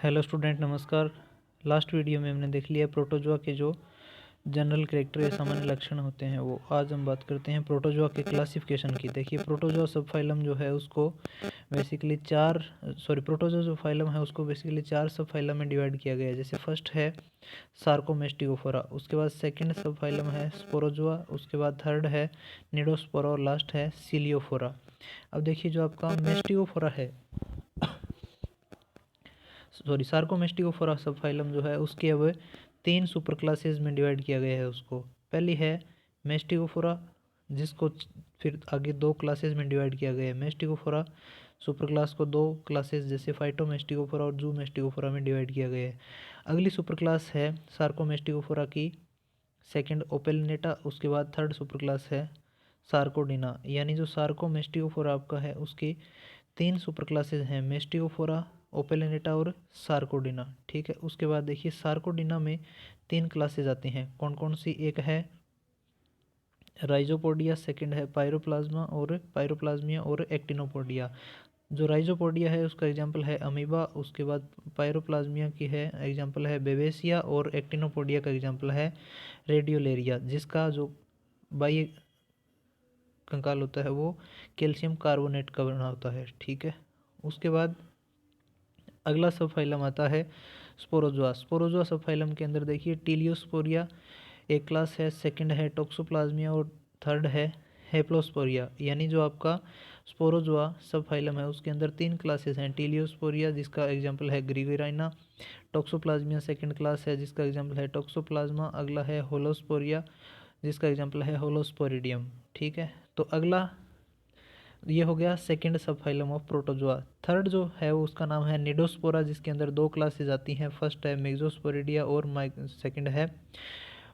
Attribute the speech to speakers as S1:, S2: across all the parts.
S1: Hello student, नमस्कार। Last video में हमने देख लिया प्रोटोजोआ के जो जनरल कैरेक्टर या सामान्य लक्षण होते हैं वो। आज हम बात करते हैं प्रोटोजोआ के क्लासिफिकेशन की। देखिए, प्रोटोजोआ सब फाइलम जो है उसको बेसिकली प्रोटोजोआ जो फाइलम है उसको बेसिकली 4 सब फाइलम में डिवाइड किया गया है। जैसे फर्स्ट है सार्कोमेस्टिकोफोरा, उसके बाद सेकंड सब फाइलम है स्पोरोजोआ, उसके बाद थर्ड है निडोस्पोरा और लास्ट है सीलियोफोरा। अब देखिए, जो आपका मेस्टिकोफोरा है सार्कोमेस्टिकोफोरा सब फाइलम जो है उसके अब 3 सुपर क्लासेस में डिवाइड किया गया है उसको। पहली है मेस्टिकोफोरा, जिसको फिर आगे 2 क्लासेस में डिवाइड किया गया है। मेस्टिकोफोरा सुपर क्लास को 2 क्लासेस जैसे फाइटोमेस्टिकोफोरा और जूमेस्टिकोफोरा में डिवाइड किया गया है। अगली सुपर क्लास है सार्कोमेस्टिकोफोरा की सेकंड ओपेलिनेटा, उसके बाद थर्ड सुपर क्लास है सार्कोडिना। यानी जो सार्कोमेस्टिकोफोरा आपका है उसकी 3 सुपर क्लासेस हैं, मेस्टिकोफोरा, ओपेलिनेटा और सार्कोडिना। ठीक है, उसके बाद देखिए सार्कोडिना में 3 क्लासेस आती हैं। कौन कौन सी? एक है राइजोपोडिया, सेकंड है पायरोप्लाज्मिया और एक्टिनोपोडिया। जो राइजोपोडिया है उसका एग्जाम्पल है अमीबा, उसके बाद पायरोप्लाज्मिया की है एग्जाम्पल है बेबेसिया और एक्टिनोपोडिया का एग्जाम्पल है रेडियोलेरिया, जिसका जो बाह्य कंकाल होता है वो कैल्शियम कार्बोनेट का बना होता है। ठीक है, उसके बाद अगला सब फाइलम आता है स्पोरोजोआ। स्पोरोजोआ सब फाइलम के अंदर देखिए टीलियोस्पोरिया एक क्लास है, सेकंड है टोक्सोप्लाज्मिया और थर्ड है हेप्लोस्पोरिया। यानी जो आपका स्पोरोजोआ सब फाइलम है उसके अंदर 3 क्लासेस हैं। टीलियोस्पोरिया जिसका एग्जाम्पल है ग्रिगोराइना, टोक्सोप्लाज्मिया सेकंड क्लास है जिसका एग्जाम्पल है टोक्सोप्लाज्मा, अगला है होलोस्पोरिया जिसका एग्जाम्पल है होलोस्पोरिडियम। ठीक है, तो अगला ये हो गया सेकंड सब फाइलम ऑफ प्रोटोजोआ। थर्ड जो है वो उसका नाम है निडोस्पोरा, जिसके अंदर 2 क्लासेज आती हैं। फर्स्ट है मेग्जोस्पोरिडिया और सेकंड है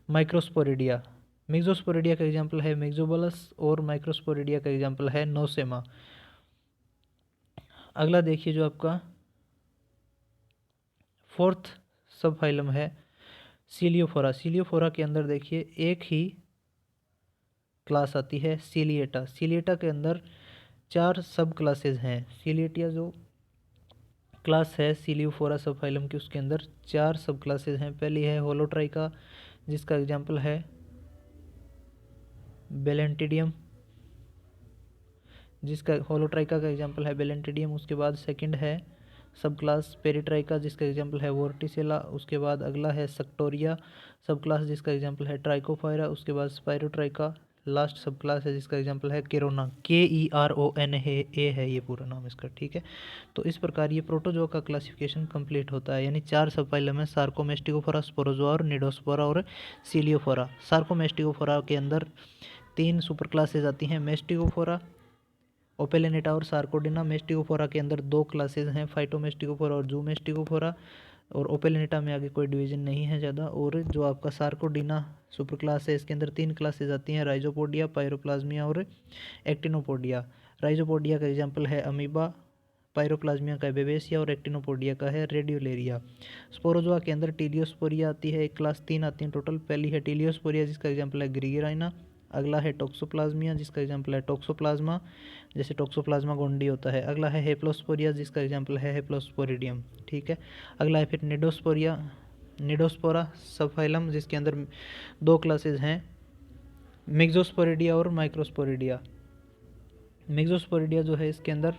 S1: माइक्रोस्पोरिडिया। मेग्जोस्पोरिडिया का एग्जाम्पल है मेग्जोबलस और माइक्रोस्पोरिडिया का एग्जाम्पल है नोसेमा। अगला देखिए, जो आपका फोर्थ सब फाइलम है सीलियोफोरा। सीलियोफोरा के अंदर देखिए एक ही क्लास आती है सीलिएटा। सीलिएटा के अंदर 4 सब क्लासेज हैं। सीलिएटिया जो क्लास है सीलियोफोरा सब फाइलम की उसके अंदर 4 सब क्लासेज हैं। पहली है होलोट्राइका जिसका एग्जाम्पल है बेलेंटिडियम, जिसका होलोट्राइका का एग्जाम्पल है बेलेंटिडियम। उसके बाद सेकंड है सब क्लास पेरिट्राइका जिसका एग्जाम्पल है वोर्टिसेला। उसके बाद अगला है सक्टोरिया सब क्लास जिसका एग्जाम्पल है ट्राइकोफायरा। उसके बाद स्पायरोट्राइका लास्ट सब क्लास है जिसका एग्जाम्पल है केरोना, KERONA है ये पूरा नाम इसका। ठीक है, तो इस प्रकार ये प्रोटोजोआ का क्लासिफिकेशन कंप्लीट होता है। यानी 4 सब फाइलम है सार्कोमेस्टिकोफोरा, स्पोरोजोआ और निडोस्पोरा और सीलियोफोरा। सार्कोमेस्टिकोफोरा के अंदर 3 सुपर क्लासेज आती हैं, मेस्टिकोफोरा, ओपेलिनेटा और सार्कोडिना। मेस्टिकोफोरा के अंदर 2 क्लासेज हैं, फाइटोमेस्टिकोफोरा और जूमेस्टिकोफोरा। और ओपेलिनेटा में आगे कोई डिवीजन नहीं है ज़्यादा। और जो आपका सार्कोडिना सुपर क्लास है इसके अंदर 3 क्लासेज आती हैं, राइजोपोडिया, पायरोप्लाज्मिया और एक्टिनोपोडिया। राइजोपोडिया का एग्जाम्पल है अमीबा, पायरोप्लाज्मिया का बेबेसिया और एक्टिनोपोडिया का है रेडियोलेरिया। स्पोरोजोआ के अंदर टीलियोस्पोरिया आती है, एक क्लास 3 आती हैं टोटल। पहली है टीलियोस्पोरिया जिसका एग्जाम्पल है ग्रिगेराइना, अगला है टोक्सोप्लाज्मिया जिसका एग्जाम्पल है टोक्सोप्लाज्मा, जैसे टोक्सोप्लाज्मा गोंडी होता है। अगला है हेप्लोस्पोरिया जिसका एग्जाम्पल है हेप्लोस्पोरिडियम। ठीक है, अगला है फिर निडोस्पोरा सब फाइलम जिसके अंदर 2 क्लासेज हैं, मिक्सोस्पोरिडिया और माइक्रोस्पोरिडिया। मिक्सोस्पोरिडिया जो है इसके अंदर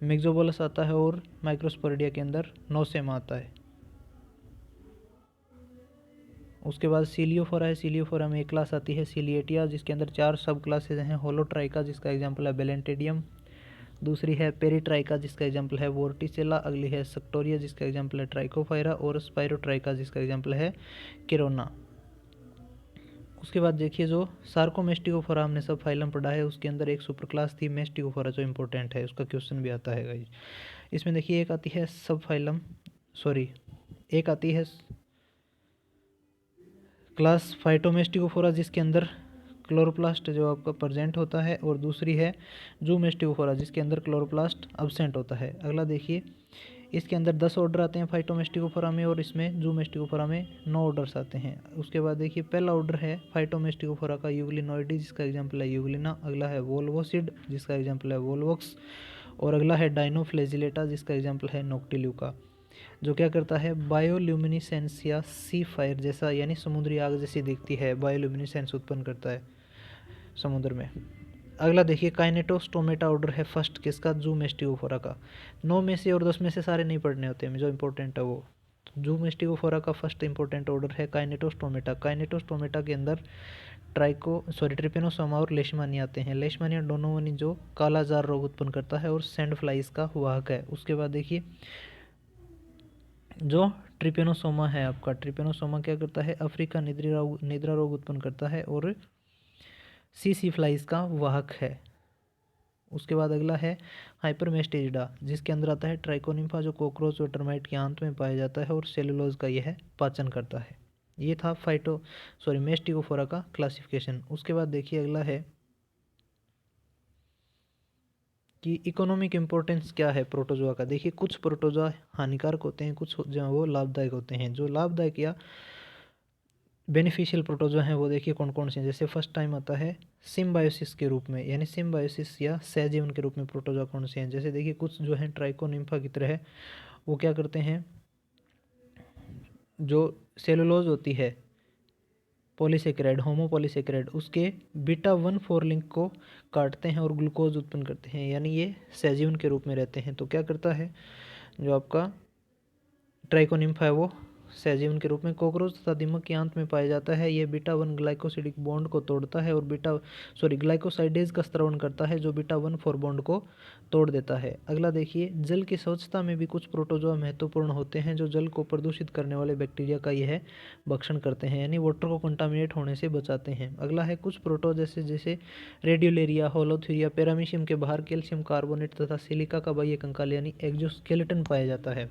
S1: मिक्सोबोलस आता है और माइक्रोस्पोरिडिया के अंदर नोसेमा आता है। उसके बाद सीलियोफोरा है। सीलियोफोरा में एक क्लास आती है सीलिएटिया जिसके अंदर 4 सब क्लासेज हैं, होलोट्राइका जिसका एग्जाम्पल है बेलेंटिडियम, दूसरी है पेरिट्राइका जिसका एग्जाम्पल है वोर्टिसेला, अगली है सक्टोरिया जिसका एग्जाम्पल है ट्राइकोफायरा और स्पायरोट्राइका जिसका एग्जाम्पल है केरोना। उसके बाद देखिए, जो सार्कोमेस्टिकोफोरा हमने सब फाइलम पढ़ा है उसके अंदर एक सुपर क्लास थी मेस्टिकोफोरा जो इंपॉर्टेंट है, उसका क्वेश्चन भी आता है गाइस। इसमें देखिए एक आती है एक आती है क्लास फाइटोमेस्टिकोफोरा जिसके अंदर क्लोरोप्लास्ट जो आपका प्रेजेंट होता है, और दूसरी है जूमेस्टिकोफोरा जिसके अंदर क्लोरोप्लास्ट अब्सेंट होता है। अगला देखिए, इसके अंदर 10 ऑर्डर आते हैं फाइटोमेस्टिकोफोरा में और इसमें जूमेस्टिकोफोरा में 9 ऑर्डर्स आते हैं। उसके बाद देखिए, पहला ऑर्डर है फाइटोमेस्टिकोफोरा का यूग्लिनोइडी जिसका एग्जाम्पल है यूग्लिना, अगला है वोल्वोसिड जिसका एग्जाम्पल है वोल्वोक्स, और अगला है डाइनोफ्लेजिलेटा जिसका एग्जाम्पल है नोक्टिल्यूका। जो क्या करता है, बायोल्यूमिनेसेंस या सी फायर जैसा यानी समुद्री आग जैसी दिखती है, बायोल्यूमिनेसेंस उत्पन्न करता है समुद्र में। अगला देखिए काइनेटोस्टोमेटा ऑर्डर है फर्स्ट किसका, जूम एस्टिगोफोरा का। 9 में से और 10 में से सारे नहीं पढ़ने होते हैं, जो इंपॉर्टेंट है वो। जूम एस्टिगोफोरा का फर्स्ट इंपॉर्टेंट ऑर्डर है काइनेटोस्टोमेटा। काइनेटोस्टोमेटा के अंदर ट्रिपेनोसोमा और लेशमानिया आते हैं। लेशमानिया डोनोवनी जो काला जार रोग उत्पन्न करता है और सैंड फ्लाइज का वाहक है। उसके बाद देखिए जो ट्रिपेनोसोमा है आपका, ट्रिपेनोसोमा क्या करता है, अफ्रीका निद्रा रोग उत्पन्न करता है और सी फ्लाइज का वाहक है। उसके बाद अगला है हाइपरमेस्टेजिडा, जिसके अंदर आता है ट्राइकोनिम्फा जो कॉकरोच और टर्माइट के आंत में पाया जाता है और सेलुलोज का यह पाचन करता है। ये था मेस्टिकोफोरा का क्लासिफिकेशन। उसके बाद देखिए अगला है कि इकोनॉमिक इम्पोर्टेंस क्या है प्रोटोजोआ का। देखिए कुछ प्रोटोजोआ हानिकारक होते हैं, कुछ जो वो लाभदायक होते हैं। जो लाभदायक या बेनिफिशियल प्रोटोजोआ हैं वो देखिए कौन कौन से हैं। जैसे फर्स्ट टाइम आता है सिम्बायोसिस के रूप में, यानी सिम्बायोसिस या सहजीवन के रूप में प्रोटोजोआ कौन से हैं। जैसे देखिए कुछ जो हैं ट्राइकोनिम्फा की तरह है, वो क्या करते हैं, जो सेलुलोज होती है पॉलीसेकेराइड, होमोपॉलीसेकेराइड, उसके बीटा 1,4 लिंक को काटते हैं और ग्लूकोज उत्पन्न करते हैं, यानी ये सहजीवन के रूप में रहते हैं। तो क्या करता है जो आपका ट्राइकोनिम्फा है वो सहजीवन के रूप में कॉकरोच तथा दीमक के आंत में पाया जाता है। ये बीटा 1 ग्लाइकोसिडिक बॉन्ड को तोड़ता है और ग्लाइकोसाइडेज का स्रावन करता है जो बीटा 1,4 बॉन्ड को तोड़ देता है। अगला देखिए जल की स्वच्छता में भी कुछ प्रोटोजोआ महत्वपूर्ण होते हैं जो जल को प्रदूषित करने वाले बैक्टीरिया का यह भक्षण करते हैं, यानी वाटर को कंटामिनेट होने से बचाते हैं। अगला है कुछ प्रोटो जैसे रेडियोलेरिया, होलोथुरिया, पैरामीशियम के बाहर कैल्शियम कार्बोनेट तथा सिलिका का बाह्य कंकाल यानी एक्सोस्केलेटन पाया जाता है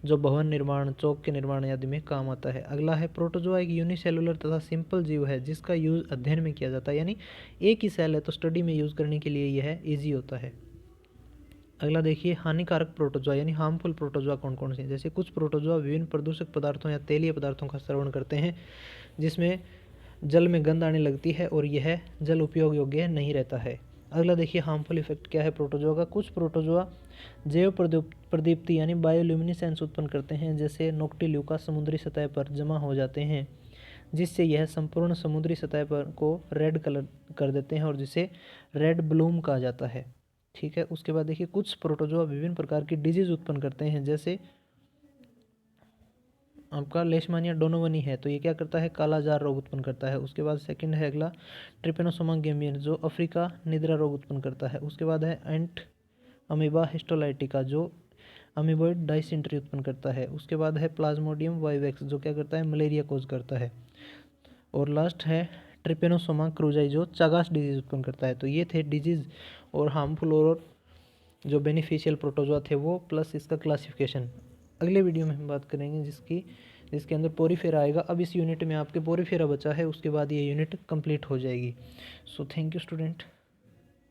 S1: जो भवन निर्माण, चौक के निर्माण आदि में काम आता है। अगला है प्रोटोजोआ एक यूनिसेलुलर तथा सिंपल जीव है जिसका यूज अध्ययन में किया जाता है, यानी एक ही सेल है तो स्टडी में यूज करने के लिए यह इजी होता है। अगला देखिए हानिकारक प्रोटोजोआ यानी हार्मफुल प्रोटोजोआ कौन कौन से हैं। जैसे कुछ प्रोटोजोआ विभिन्न प्रदूषक पदार्थों या तेलीय पदार्थों का स्रवण करते हैं जिसमें जल में गंध आने लगती है और यह जल उपयोग योग्य नहीं रहता है। अगला देखिए हार्मफुल इफेक्ट क्या है प्रोटोजोआ का। कुछ प्रोटोजोआ जैव प्रदीप्ति यानी बायोल्यूमिनेसेंस उत्पन्न करते हैं, जैसे नोक्टिल्यूका समुद्री सतह पर जमा हो जाते हैं जिससे यह संपूर्ण समुद्री सतह पर को रेड कलर कर देते हैं और जिसे रेड ब्लूम कहा जाता है। ठीक है, उसके बाद देखिए कुछ प्रोटोजोआ विभिन्न प्रकार की डिजीज उत्पन्न करते हैं, जैसे आपका लेशमानिया डोनोवनी है तो ये क्या करता है, काला जार रोग उत्पन्न करता है। उसके बाद सेकंड है अगला ट्रिपेनोसोमा गेमियन जो अफ्रीका निद्रा रोग उत्पन्न करता है। उसके बाद है एंट अमीबा हिस्टोलाइटिका जो अमीबोइड डाइसेंट्री उत्पन्न करता है। उसके बाद है प्लाज्मोडियम वाइवेक्स जो क्या करता है, मलेरिया कोज करता है। और लास्ट है ट्रिपेनोसोमा क्रूजाई जो चागास डिजीज उत्पन्न करता है। तो ये थे डिजीज और हार्मफुल और जो बेनिफिशियल प्रोटोजोआ थे वो, प्लस इसका क्लासिफिकेशन। अगले वीडियो में हम बात करेंगे जिसके अंदर पोरीफेरा आएगा। अब इस यूनिट में आपके पोरीफेरा बचा है, उसके बाद ये यूनिट कंप्लीट हो जाएगी। So thank you student.